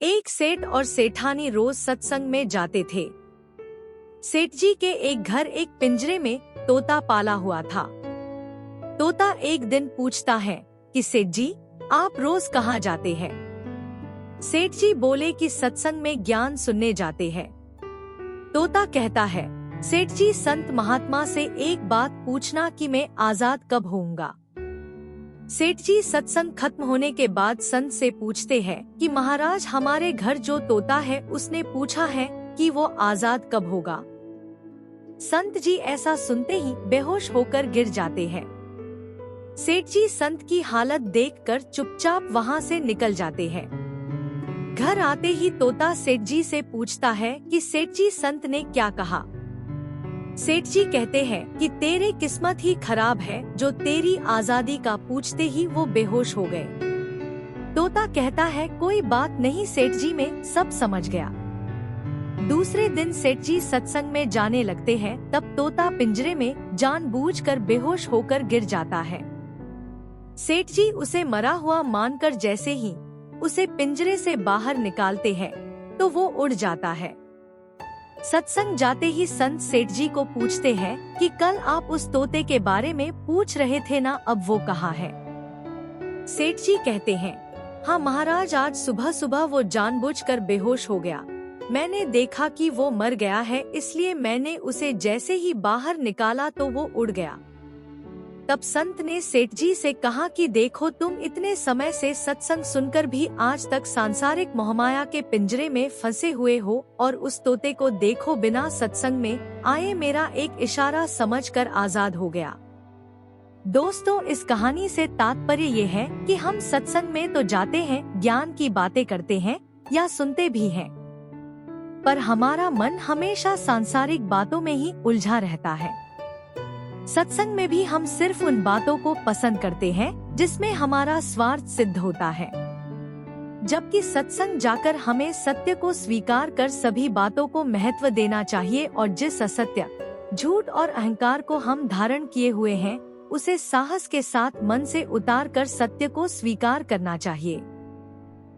एक सेठ और सेठानी रोज सत्संग में जाते थे। सेठ जी के एक घर एक पिंजरे में तोता पाला हुआ था। तोता एक दिन पूछता है कि सेठ जी, आप रोज कहाँ जाते हैं? सेठ जी बोले कि सत्संग में ज्ञान सुनने जाते हैं। तोता कहता है, सेठ जी, संत महात्मा से एक बात पूछना कि मैं आजाद कब होऊंगा? सेठ जी सत्संग खत्म होने के बाद संत से पूछते हैं कि महाराज, हमारे घर जो तोता है उसने पूछा है कि वो आजाद कब होगा। संत जी ऐसा सुनते ही बेहोश होकर गिर जाते हैं। सेठ जी संत की हालत देखकर चुपचाप वहाँ से निकल जाते हैं। घर आते ही तोता सेठ जी से पूछता है कि सेठ जी, संत ने क्या कहा? सेठ जी कहते हैं कि तेरे किस्मत ही खराब है जो तेरी आजादी का पूछते ही वो बेहोश हो गए। तोता कहता है, कोई बात नहीं सेठ जी, मैं सब समझ गया। दूसरे दिन सेठ जी सत्संग में जाने लगते हैं, तब तोता पिंजरे में जानबूझकर बेहोश होकर गिर जाता है। सेठ जी उसे मरा हुआ मानकर जैसे ही उसे पिंजरे से बाहर निकालते हैं तो वो उड़ जाता है। सत्संग जाते ही संत सेठ जी को पूछते हैं कि कल आप उस तोते के बारे में पूछ रहे थे ना, अब वो कहाँ है? सेठ जी कहते हैं, हाँ महाराज, आज सुबह सुबह वो जानबूझकर बेहोश हो गया। मैंने देखा कि वो मर गया है, इसलिए मैंने उसे जैसे ही बाहर निकाला तो वो उड़ गया। तब संत ने सेठ जी से कहा कि देखो, तुम इतने समय से सत्संग सुनकर भी आज तक सांसारिक मोहमाया के पिंजरे में फंसे हुए हो, और उस तोते को देखो बिना सत्संग में आए मेरा एक इशारा समझकर आजाद हो गया। दोस्तों, इस कहानी से तात्पर्य ये है कि हम सत्संग में तो जाते हैं, ज्ञान की बातें करते हैं या सुनते भी हैं, पर हमारा मन हमेशा सांसारिक बातों में ही उलझा रहता है। सत्संग में भी हम सिर्फ उन बातों को पसंद करते हैं जिसमें हमारा स्वार्थ सिद्ध होता है, जबकि सत्संग जाकर हमें सत्य को स्वीकार कर सभी बातों को महत्व देना चाहिए, और जिस असत्य, झूठ और अहंकार को हम धारण किए हुए हैं उसे साहस के साथ मन से उतार कर सत्य को स्वीकार करना चाहिए।